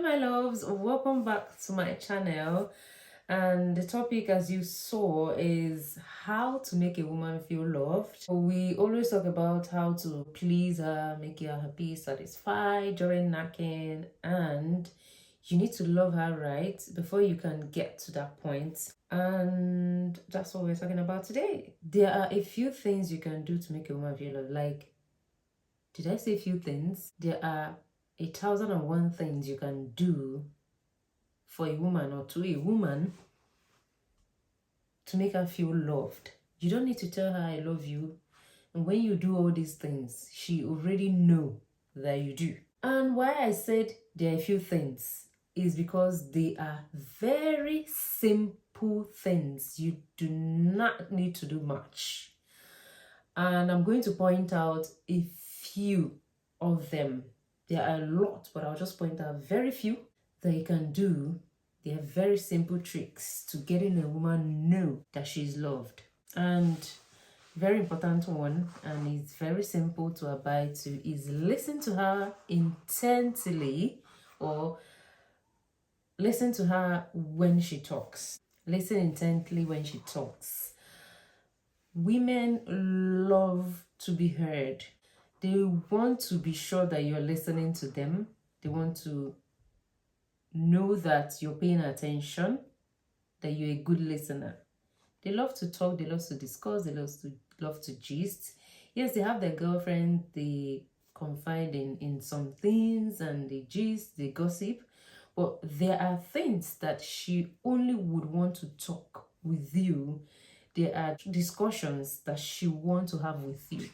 my loves, welcome back to my channel. And the topic, as you saw, is how to make a woman feel loved. We always talk about how to please her, make her happy, satisfied during knacking, and you need to love her right before you can get to that point. And that's what we're talking about today. There are a few things you can do to make a woman feel loved. Like, did I say a few things? There are 1,001 things you can do for a woman or to a woman to make her feel loved. You don't need to tell her I love you. And when you do all these things, she already know that you do. And why I said there are a few things is because they are very simple things. You do not need to do much. And I'm going to point out a few of them. There are a lot, but I'll just point out very few that you can do. They are very simple tricks to getting a woman know that she's loved. And very important one, and it's very simple to abide to, is listen to her intently, or listen to her when she talks. Listen intently when she talks. Women love to be heard. They want to be sure that you're listening to them. They want to know that you're paying attention, that you're a good listener. They love to talk, they love to discuss, they love to gist. Yes, they have their girlfriend, they confide in some things and they gist, they gossip. But there are things that she only would want to talk with you. There are discussions that she wants to have with you.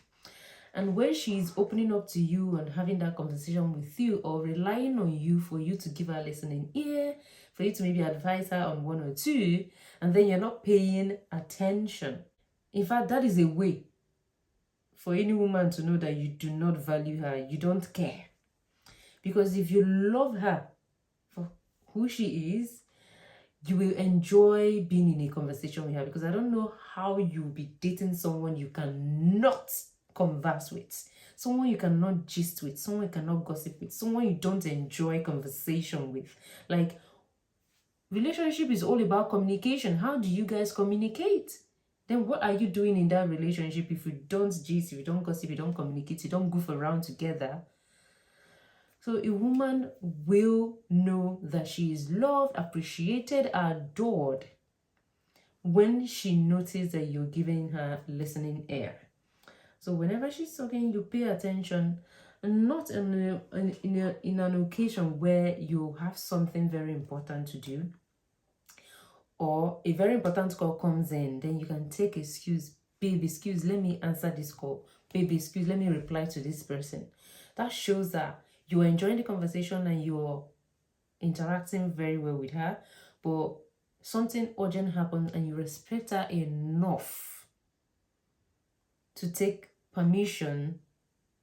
And when she's opening up to you and having that conversation with you, or relying on you for you to give her a listening ear, for you to maybe advise her on one or two, and then you're not paying attention. In fact, that is a way for any woman to know that you do not value her, you don't care. Because if you love her for who she is, you will enjoy being in a conversation with her. Because I don't know how you'll be dating someone you cannot converse with, someone you cannot gist with, someone you cannot gossip with, someone you don't enjoy conversation with. Like, relationship is all about communication. How do you guys communicate? Then what are you doing in that relationship if you don't gist, if you don't gossip, you don't communicate, you don't goof around together? So a woman will know that she is loved, appreciated, adored when she notices that you're giving her listening ear. So whenever she's talking, you pay attention, and not in an occasion where you have something very important to do, or a very important call comes in, then you can take excuse. Babe, excuse, let me answer this call. Babe, excuse, let me reply to this person. That shows that you're enjoying the conversation and you're interacting very well with her, but something urgent happens and you respect her enough to take permission,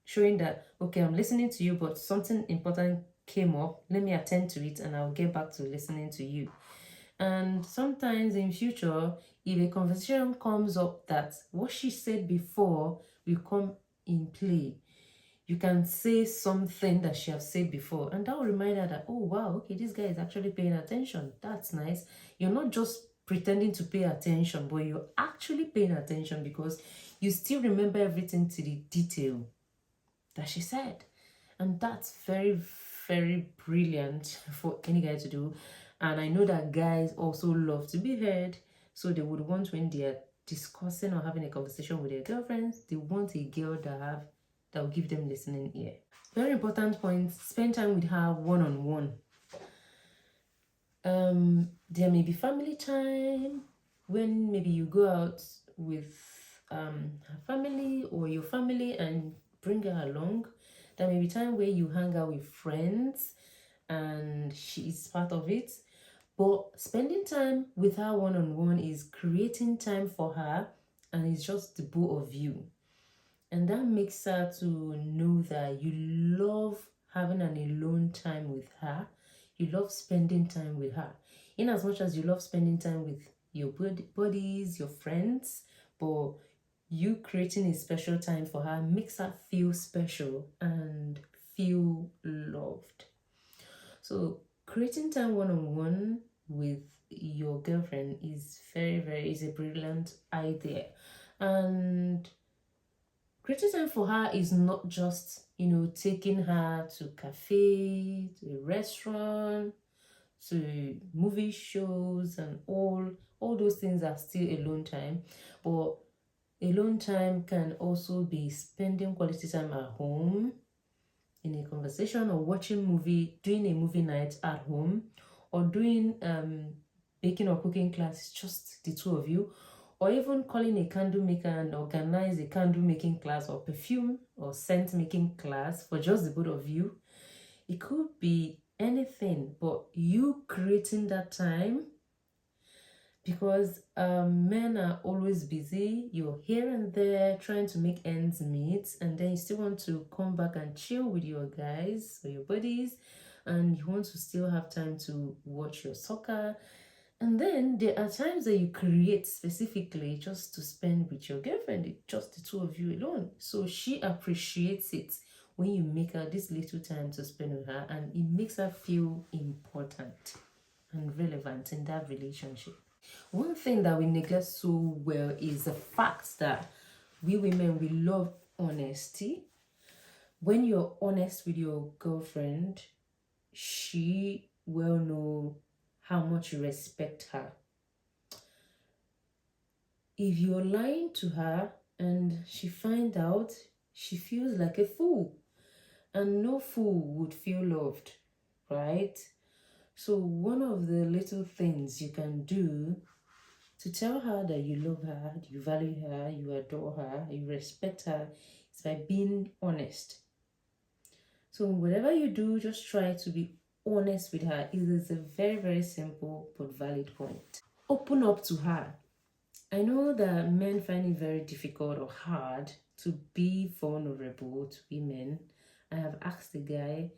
showing that, okay, I'm listening to you, but something important came up, let me attend to it and I'll get back to listening to you. And sometimes in future, if a conversation comes up that what she said before will come in play, you can say something that she has said before, and that will remind her that, oh wow, okay, this guy is actually paying attention. That's nice. You're not just pretending to pay attention, but you're actually paying attention because you still remember everything to the detail that she said. And that's very, very brilliant for any guy to do. And I know that guys also love to be heard, so they would want, when they're discussing or having a conversation with their girlfriends, they want a girl that will give them listening ear. Very important point, spend time with her one-on-one. There may be family time when maybe you go out with her family or your family and bring her along. There may be time where you hang out with friends and she is part of it. But spending time with her one-on-one is creating time for her, and it's just the both of you. And that makes her to know that you love having an alone time with her. You love spending time with her. In as much as you love spending time with your buddies, your friends, but you creating a special time for her makes her feel special and feel loved. So Creating time one-on-one with your girlfriend is is a brilliant idea. And creating time for her is not just, taking her to cafe, to a restaurant, to movie shows, and all those things are still alone time. But alone time can also be spending quality time at home, in a conversation, or watching movie, doing a movie night at home, or doing baking or cooking class, just the two of you, or even calling a candle maker and organize a candle making class, or perfume or scent making class for just the both of you. It could be anything, but you creating that time, because men are always busy. You're here and there trying to make ends meet, and then you still want to come back and chill with your guys or your buddies, and you want to still have time to watch your soccer. And then there are times that you create specifically just to spend with your girlfriend, just the two of you alone. So she appreciates it when you make her this little time to spend with her, and it makes her feel important and relevant in that relationship. One thing that we neglect so well is the fact that we women, we love honesty. When you're honest with your girlfriend, she will know how much you respect her. If you're lying to her and she finds out, she feels like a fool. And no fool would feel loved, right? So one of the little things you can do to tell her that you love her, you value her, you adore her, you respect her, is by being honest. So whatever you do, just try to be honest with her. It is a very, very simple but valid point. Open up to her. I know that men find it very difficult or hard to be vulnerable to women. I have asked the guy,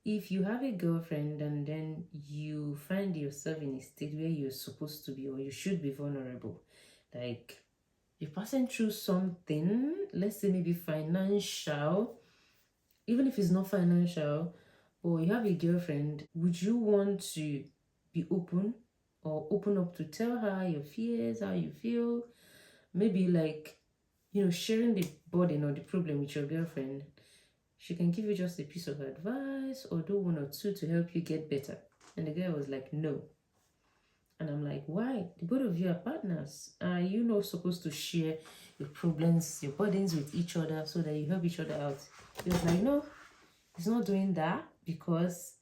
if you have a girlfriend and then you find yourself in a state where you're supposed to be or you should be vulnerable, like you're passing through something, let's say maybe financial, even if it's not financial, or you have a girlfriend, would you want to be open or open up to tell her your fears, how you feel? Maybe like, sharing the burden or the problem with your girlfriend. She can give you just a piece of advice or do one or two to help you get better. And the guy was like, no. And I'm like, why? The both of you are partners. Are you not supposed to share your problems, your burdens with each other so that you help each other out? He was like, no, he's not doing that, because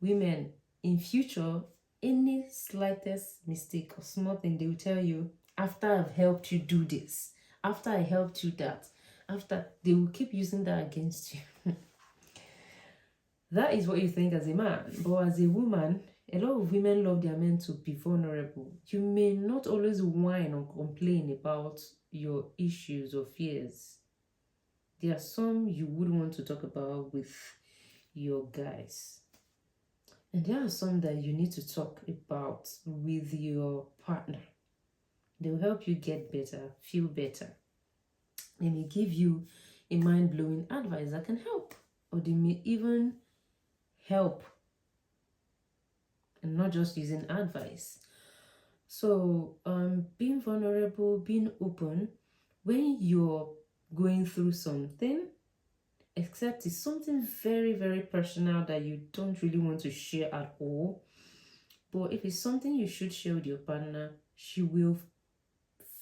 women, in future, any slightest mistake or small thing, they will tell you, after I've helped you do this, after I helped you that, after, they will keep using that against you. That is what you think as a man. But as a woman, a lot of women love their men to be vulnerable. You may not always whine or complain about your issues or fears. There are some you would want to talk about with your guys. And there are some that you need to talk about with your partner. They'll help you get better, feel better. They may give you a mind-blowing advice that can help. Or they may even help and not just using advice. So being vulnerable, being open when you're going through something, except it's something very, very personal that you don't really want to share at all. But if it's something you should share with your partner, she will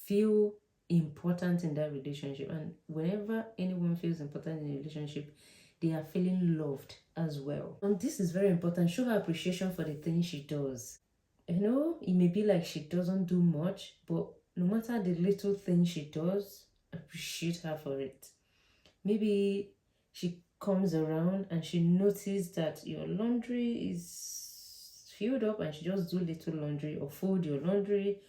feel important in that relationship. And whenever anyone feels important in a relationship, they are feeling loved as well. And this is very important. Show her appreciation for the things she does. It may be like she doesn't do much, but no matter the little thing she does, appreciate her for it. Maybe she comes around and she noticed that your laundry is filled up and she just do little laundry or fold your laundry,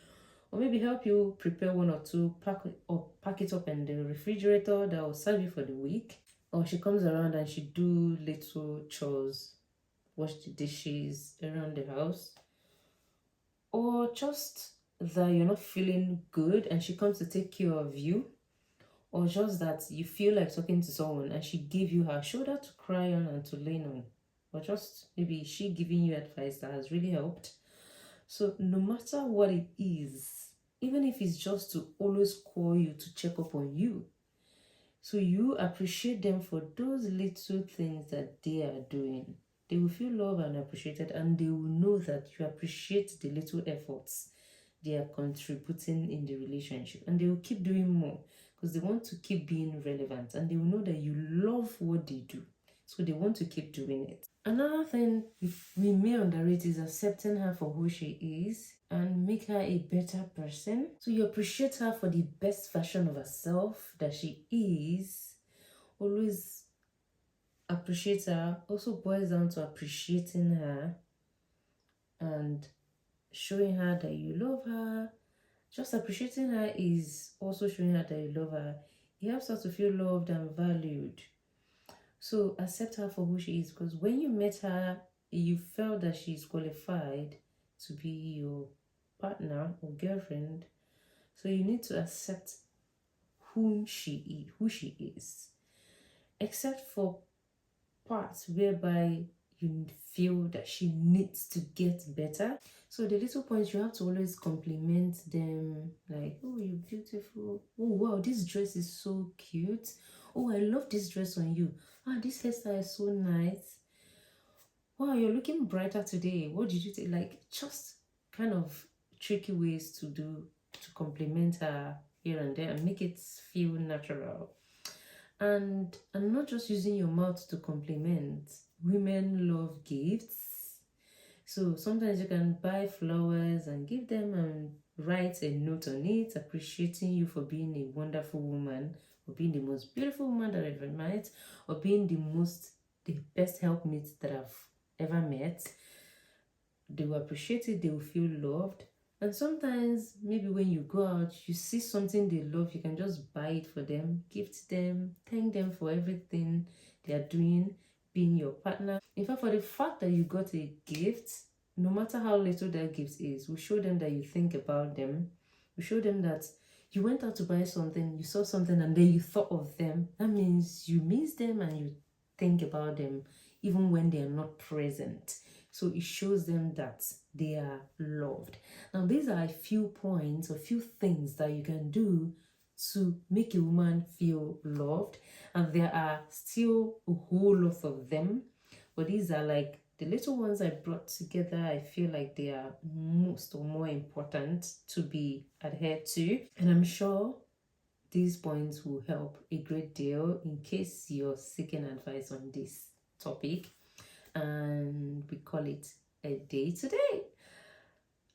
or maybe help you prepare one or two, pack it up in the refrigerator that will serve you for the week. Or she comes around and she do little chores, wash the dishes around the house. Or just that you're not feeling good and she comes to take care of you. Or just that you feel like talking to someone and she gave you her shoulder to cry on and to lean on. or just maybe she giving you advice that has really helped. So no matter what it is, even if it's just to always call you to check up on you, so you appreciate them for those little things that they are doing. They will feel loved and appreciated, and they will know that you appreciate the little efforts they are contributing in the relationship, and they will keep doing more because they want to keep being relevant, and they will know that you love what they do, so they want to keep doing it. Another thing we may underrate is accepting her for who she is and make her a better person. So you appreciate her for the best version of herself that she is. Always appreciate her. Also boils down to appreciating her and showing her that you love her. Just appreciating her is also showing her that you love her. It helps her to feel loved and valued. So accept her for who she is, because when you met her, you felt that she's qualified to be your partner or girlfriend. So you need to accept who she is. Except for parts whereby you feel that she needs to get better. So the little points, you have to always compliment them, like, oh, you're beautiful. Oh, wow, this dress is so cute. Oh, I love this dress on you. Ah, this hairstyle is so nice. Wow, you're looking brighter today. What did you take? Like, just kind of tricky ways to compliment her here and there and make it feel natural. And not just using your mouth to compliment. Women love gifts. So sometimes you can buy flowers and give them and write a note on it, appreciating you for being a wonderful woman, or being the most beautiful woman that I've ever met, or being the best helpmate that I've ever met. They will appreciate it, they will feel loved. And sometimes, maybe when you go out, you see something they love, you can just buy it for them, gift them, thank them for everything they are doing, being your partner. In fact, for the fact that you got a gift, no matter how little that gift is, will show them that you think about them. We show them that you went out to buy something, you saw something, and then you thought of them. That means you miss them and you think about them even when they are not present. So it shows them that they are loved. Now, these are a few points, a few things that you can do to make a woman feel loved. And there are still a whole lot of them. But these are like the little ones I brought together. I feel like they are most or more important to be adhered to. And I'm sure these points will help a great deal in case you're seeking advice on this topic. And we call it a day today.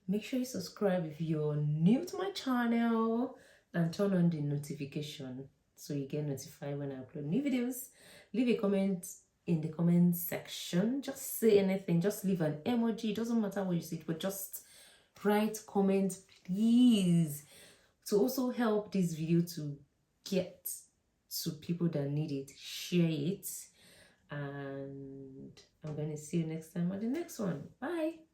Make sure you subscribe if you're new to my channel and turn on the notification so you get notified when I upload new videos. Leave a comment in the comment section. Just say anything, just leave an emoji. It doesn't matter what you say, but just write comment, please, to also help this video to get to people that need it. Share it, and I'm going to see you next time on the next one. Bye.